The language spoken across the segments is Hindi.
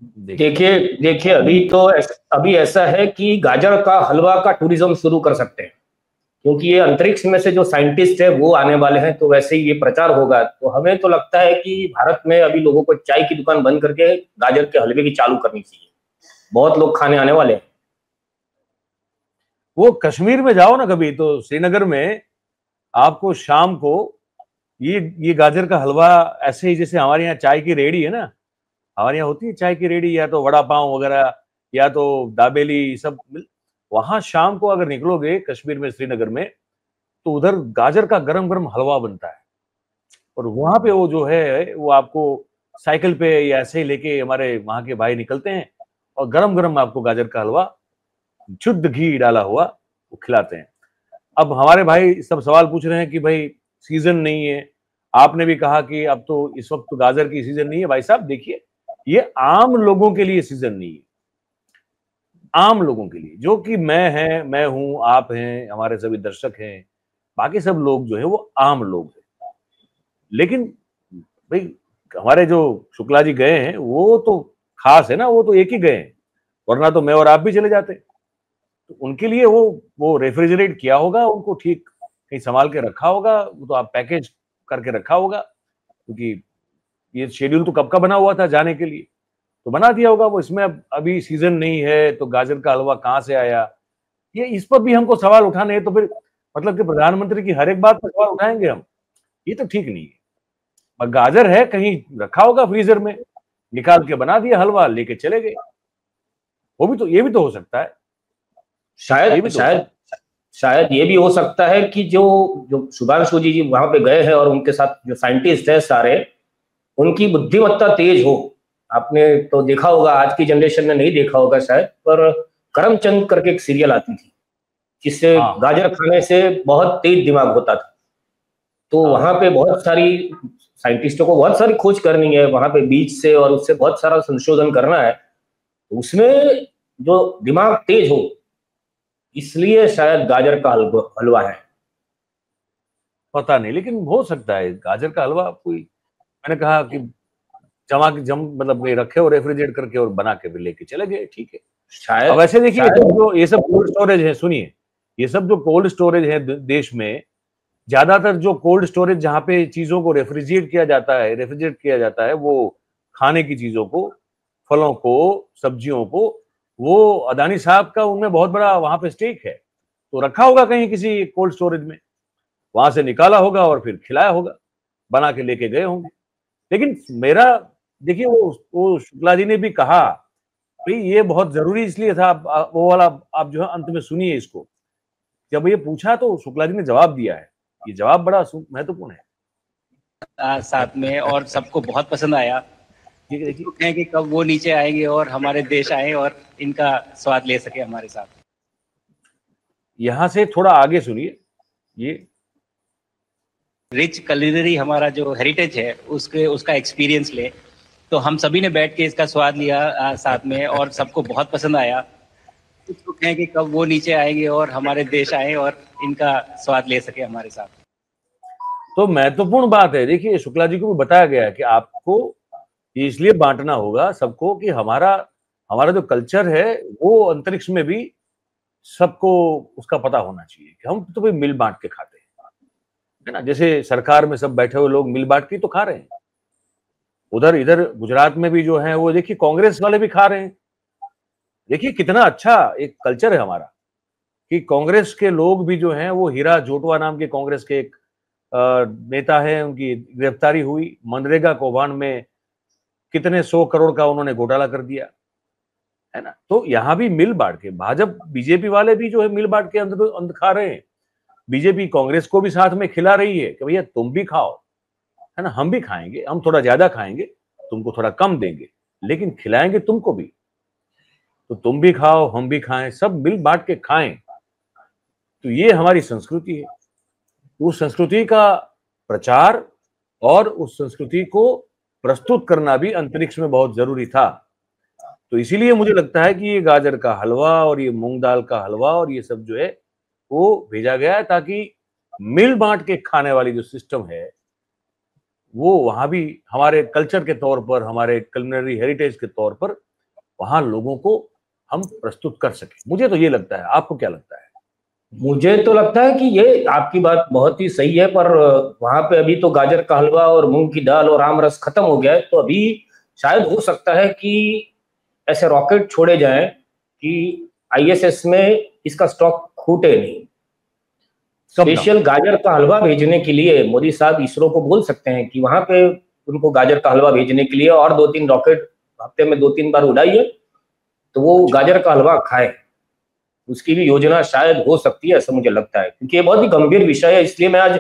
देखिए। देखिए देखिए अभी ऐसा है कि गाजर का हलवा का टूरिज्म शुरू कर सकते हैं, क्योंकि ये अंतरिक्ष में से जो साइंटिस्ट है वो आने वाले हैं, तो वैसे ही ये प्रचार होगा। तो हमें तो लगता है कि भारत में अभी लोगों को चाय की दुकान बंद करके गाजर के हलवे की चालू करनी चाहिए। बहुत लोग खाने आने वाले हैं। वो कश्मीर में जाओ ना कभी, तो श्रीनगर में आपको शाम को ये गाजर का हलवा, ऐसे ही जैसे हमारे यहाँ चाय की रेडी है ना, हमारे यहाँ होती है चाय की रेडी, या तो वड़ा पाव वगैरह, या तो दाबेली, सब वहां शाम को अगर निकलोगे कश्मीर में, श्रीनगर में, तो उधर गाजर का गरम गरम हलवा बनता है। और वहां पे वो जो है वो आपको साइकिल पे या ऐसे ही लेके हमारे वहां के भाई निकलते हैं, और गरम गरम आपको गाजर का हलवा शुद्ध घी डाला हुआ वो खिलाते हैं। अब हमारे भाई सब सवाल पूछ रहे हैं कि भाई सीजन नहीं है, आपने भी कहा कि अब तो इस वक्त तो गाजर की सीजन नहीं है। भाई साहब देखिए, ये आम लोगों के लिए सीजन नहीं है, आम लोगों के लिए, जो कि मैं हूं, आप हैं, हमारे सभी दर्शक हैं, बाकी सब लोग जो है वो आम लोग हैं। लेकिन भाई हमारे जो शुक्ला जी गए हैं वो तो खास है ना, वो तो एक ही गए हैं, वरना तो मैं और आप भी चले जाते। तो उनके लिए वो रेफ्रिजरेट किया होगा, उनको ठीक कहीं संभाल के रखा होगा, वो तो आप पैकेज करके रखा होगा, क्योंकि ये शेड्यूल तो कब का बना हुआ था जाने के लिए, तो बना दिया होगा वो। इसमें अब अभी सीजन नहीं है तो गाजर का हलवा कहाँ से आया, ये इस पर भी हमको सवाल उठाने हैं, तो फिर मतलब कि प्रधानमंत्री की हर एक बात पर सवाल उठाएंगे हम, ये तो ठीक नहीं है। और गाजर है कहीं रखा होगा फ्रीजर में, निकाल के बना दिया हलवा, लेके चले गए। वो भी तो, ये भी तो हो सकता है, ये शायद भी तो हो शायद सकता शायद ये भी हो सकता है कि जो जो सुधांशु जी वहां पे गए हैं और उनके साथ जो साइंटिस्ट है सारे, उनकी बुद्धिमत्ता तेज हो। आपने तो देखा होगा, आज की जनरेशन ने नहीं देखा होगा शायद, पर करमचंद करके एक सीरियल आती थी, जिससे है। हाँ गाजर खाने से बहुत तेज दिमाग होता था। तो वहां हाँ। पे बहुत सारी साइंटिस्टों को बहुत सारी खोज करनी है वहां पे बीज से, और उससे बहुत सारा संशोधन करना है। उसमें जो दिमाग तेज हो, इसलिए शायद गाजर का हलवा है। पता नहीं, लेकिन हो सकता है गाजर का हलवा कोई, मैंने कहा कि जमा के जम मतलब ये रखे और रेफ्रिजरेट करके और बना के भी लेके चले गए, ठीक है। अब शायद ऐसे देखिए, शायद जो ये सब कोल्ड स्टोरेज है, सुनिए, ये सब जो कोल्ड स्टोरेज है देश में, ज्यादातर जो कोल्ड स्टोरेज जहाँ पे चीजों को रेफ्रिजरेट किया जाता है, वो खाने की चीजों को, फलों को, सब्जियों को, वो अदानी साहब का उनमें बहुत बड़ा वहां पे स्टेक है। तो रखा होगा कहीं किसी कोल्ड स्टोरेज में, वहां से निकाला होगा और फिर खिलाया होगा, बना के लेके गए होंगे। लेकिन मेरा, देखिए, वो शुक्ला जी ने भी कहा भाई ये बहुत जरूरी इसलिए था, वो वाला आप जो है अंत में सुनिए इसको। जब ये पूछा तो शुक्ला जी ने जवाब दिया है, ये जवाब बड़ा महत्वपूर्ण है। साथ में, और सबको बहुत पसंद आया। देखिए हैं कि कब वो नीचे आएंगे और हमारे देश आए और इनका स्वाद ले सके हमारे साथ। यहां से थोड़ा आगे सुनिए, ये रिच कलिनरी हमारा जो हेरिटेज है उसका एक्सपीरियंस ले। तो हम सभी ने बैठ के इसका स्वाद लिया साथ में, और सबको बहुत पसंद आया। कुछ लोग हैं कि कब वो नीचे आएंगे और हमारे देश आए और इनका स्वाद ले सके हमारे साथ। तो महत्वपूर्ण बात है। देखिए शुक्ला जी को भी बताया गया है कि आपको ये इसलिए बांटना होगा सबको कि हमारा हमारा जो कल्चर है वो अंतरिक्ष में भी सबको उसका पता होना चाहिए कि हम तो भाई मिल बांट के खाते हैं, है ना। जैसे सरकार में सब बैठे हुए लोग मिल बांट के तो खा रहे हैं, उधर इधर गुजरात में भी जो है वो देखिए कांग्रेस वाले भी खा रहे हैं। देखिए कितना अच्छा एक कल्चर है हमारा, कि कांग्रेस के लोग भी जो हैं वो, हीरा जोटवा नाम के कांग्रेस के एक नेता है, उनकी गिरफ्तारी हुई मनरेगा कौभांड में, कितने 100 करोड़ का उन्होंने घोटाला कर दिया, है ना। तो यहाँ भी मिल बांट के, भाजपा बीजेपी वाले भी जो है मिल बांट के अंदर अंदर खा रहे हैं। बीजेपी कांग्रेस को भी साथ में खिला रही है कि भैया तुम भी खाओ, है ना, हम भी खाएंगे, हम थोड़ा ज्यादा खाएंगे, तुमको थोड़ा कम देंगे, लेकिन खिलाएंगे तुमको भी। तो तुम भी खाओ, हम भी खाएं, सब मिल बांट के खाएं। तो ये हमारी संस्कृति है। उस संस्कृति का प्रचार और उस संस्कृति को प्रस्तुत करना भी अंतरिक्ष में बहुत जरूरी था। तो इसीलिए मुझे लगता है कि ये गाजर का हलवा और ये मूंग दाल का हलवा और ये सब जो है वो भेजा गया है, ताकि मिल बांट के खाने वाली जो सिस्टम है वो वहां भी हमारे कल्चर के तौर पर, हमारे कल्चरल हेरिटेज के तौर पर वहां लोगों को हम प्रस्तुत कर सके। मुझे तो ये लगता है, आपको क्या लगता है? मुझे तो लगता है कि ये आपकी बात बहुत ही सही है, पर वहां पे अभी तो गाजर का हलवा और मूंग की दाल और आम रस खत्म हो गया है, तो अभी शायद हो सकता है कि ऐसे रॉकेट छोड़े जाएं कि आईएसएस में इसका स्टॉक खूटे नहीं। स्पेशल गाजर का हलवा भेजने के लिए मोदी साहब इसरो को बोल सकते हैं कि वहां पे उनको गाजर का हलवा भेजने के लिए और 2-3 रॉकेट हफ्ते में 2-3 बार उड़ाइए, तो वो गाजर का हलवा खाए। उसकी भी योजना शायद हो सकती है, ऐसा मुझे लगता है, क्योंकि ये बहुत ही गंभीर विषय है। इसलिए मैं आज,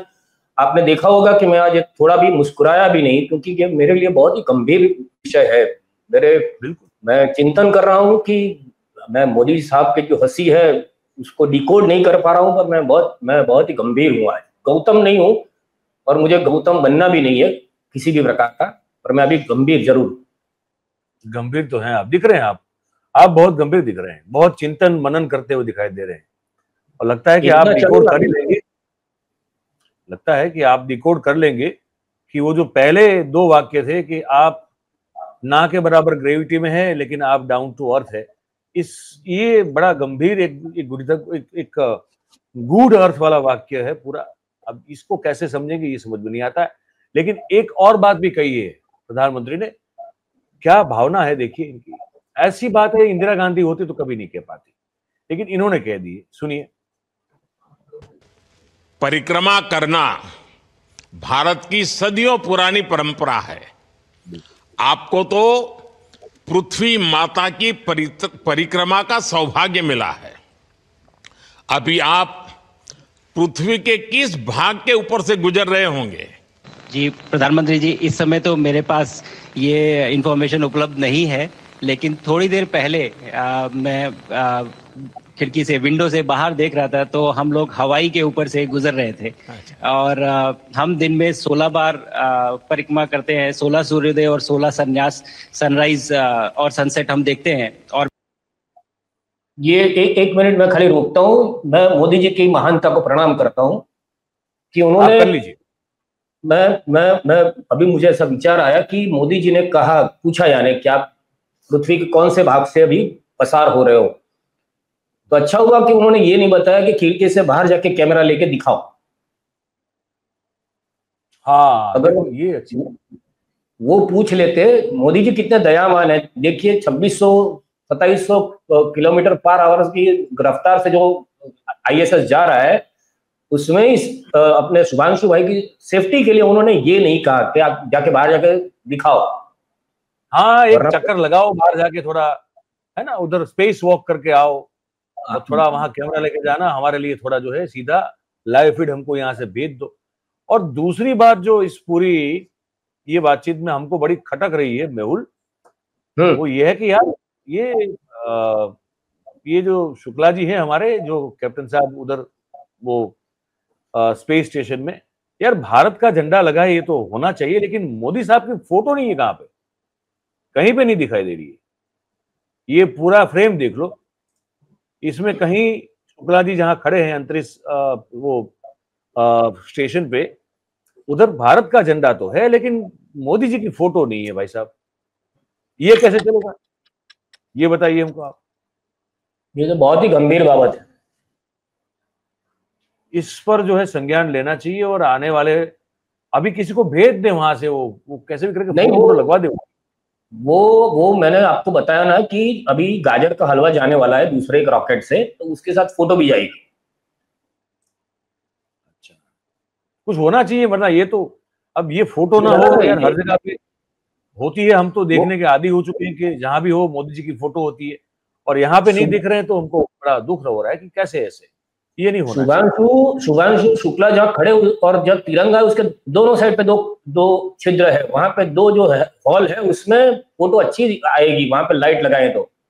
आपने देखा होगा कि मैं आज थोड़ा भी मुस्कुराया भी नहीं, क्योंकि ये मेरे लिए बहुत ही गंभीर विषय है। मैं चिंतन कर रहा हूँ कि मैं मोदी साहब की जो हंसी है उसको डिकोड नहीं कर पा रहा हूँ, पर मैं बहुत ही गंभीर हूँ आज। गौतम नहीं हूँ और मुझे गौतम बनना भी नहीं है किसी भी प्रकार का, पर मैं अभी गंभीर जरूर। गंभीर तो हैं आप, दिख रहे हैं आप बहुत गंभीर दिख रहे हैं, बहुत चिंतन मनन करते हुए दिखाई दे रहे हैं, और लगता है कि आप डिकोड कर ही लेंगे। लगता है कि आप डिकोड कर लेंगे कि वो जो पहले 2 वाक्य थे कि आप ना के बराबर ग्रेविटी में है लेकिन आप डाउन टू अर्थ है, ये बड़ा गंभीर एक गूढ़ अर्थ वाला वाक्य है पूरा। अब इसको कैसे समझेंगे ये समझ में नहीं आता है। लेकिन एक और बात भी कही है प्रधानमंत्री ने, क्या भावना है देखिए इनकी। ऐसी बात है इंदिरा गांधी होती तो कभी नहीं कह पाती, लेकिन इन्होंने कह दी, सुनिए। परिक्रमा करना भारत की सदियों पुरानी परंपरा है। आपको तो पृथ्वी माता की परिक्रमा का सौभाग्य मिला है। अभी आप पृथ्वी के किस भाग के ऊपर से गुजर रहे होंगे? जी प्रधानमंत्री जी, इस समय तो मेरे पास ये इंफॉर्मेशन उपलब्ध नहीं है, लेकिन थोड़ी देर पहले मैं खिड़की से, विंडो से बाहर देख रहा था, तो हम लोग हवाई के ऊपर से गुजर रहे थे। और हम दिन में 16 बार परिक्रमा करते हैं, 16 सूर्योदय और 16 संन्यास, सनराइज और सनसेट हम देखते हैं। और ये एक मिनट में खाली रोकता हूँ। मैं मोदी जी की महानता को प्रणाम करता हूँ कि उन्होंने, कर लीजिए। मैं अभी मुझे ऐसा विचार आया कि मोदी जी ने कहा, पूछा यानी कि आप पृथ्वी के कौन से भाग से अभी पसार हो रहे हो, तो अच्छा हुआ कि उन्होंने ये नहीं बताया कि खिड़की से बाहर जाके कैमरा लेके दिखाओ। हाँ, अगर ये अच्छी, वो पूछ लेते, मोदी जी कितने दयावान है। देखिए 2600-2700 किलोमीटर पर आवर की रफ्तार से जो आईएसएस जा रहा है, उसमें इस अपने शुभांशु भाई की सेफ्टी के लिए उन्होंने ये नहीं कहा कि आप जाके बाहर जाके दिखाओ। हाँ, एक चक्कर लगाओ बाहर जाके, थोड़ा है ना, उधर स्पेस वॉक करके आओ और थोड़ा वहां कैमरा लेके जाना, हमारे लिए थोड़ा जो है सीधा लाइव फीड हमको यहाँ से भेज दो। और दूसरी बात जो इस पूरी ये बातचीत में हमको बड़ी खटक रही है मेहुल, वो ये है कि यार ये जो शुक्ला जी हैं हमारे, जो कैप्टन साहब उधर वो स्पेस स्टेशन में, यार भारत का झंडा लगा है, ये तो होना चाहिए, लेकिन मोदी साहब की फोटो नहीं है, कहां पे, कहीं पे नहीं दिखाई दे रही है। ये पूरा फ्रेम देख लो, इसमें कहीं शुक्ला जी जहां खड़े हैं अंतरिक्ष स्टेशन पे, उधर भारत का झंडा तो है लेकिन मोदी जी की फोटो नहीं है। भाई साहब, ये कैसे चलेगा, ये बताइए हमको आप। ये तो बहुत ही गंभीर बाबत है, इस पर जो है संज्ञान लेना चाहिए और आने वाले, अभी किसी को भेज दे वहां से, वो कैसे भी करके फोटो लगवा दे। वो मैंने आपको बताया ना कि अभी गाजर का हलवा जाने वाला है दूसरे एक रॉकेट से, तो उसके साथ फोटो भी जाएगी। अच्छा, कुछ होना चाहिए, वरना ये तो, अब ये फोटो ना हो यार, हर जगह पे होती है, हम तो देखने के आदी हो चुके हैं कि जहां भी हो मोदी जी की फोटो होती है, और यहाँ पे नहीं दिख रहे हैं, तो हमको बड़ा दुख हो रहा है कि कैसे ऐसे, ये नहीं होना। शुभांशु शुक्ला जहाँ खड़े, और जब तिरंगा है उसके दोनों साइड पे दो छिद्र है, वहां पे 2 जो है हॉल है, उसमें फोटो अच्छी आएगी, वहां पे लाइट लगाए तो।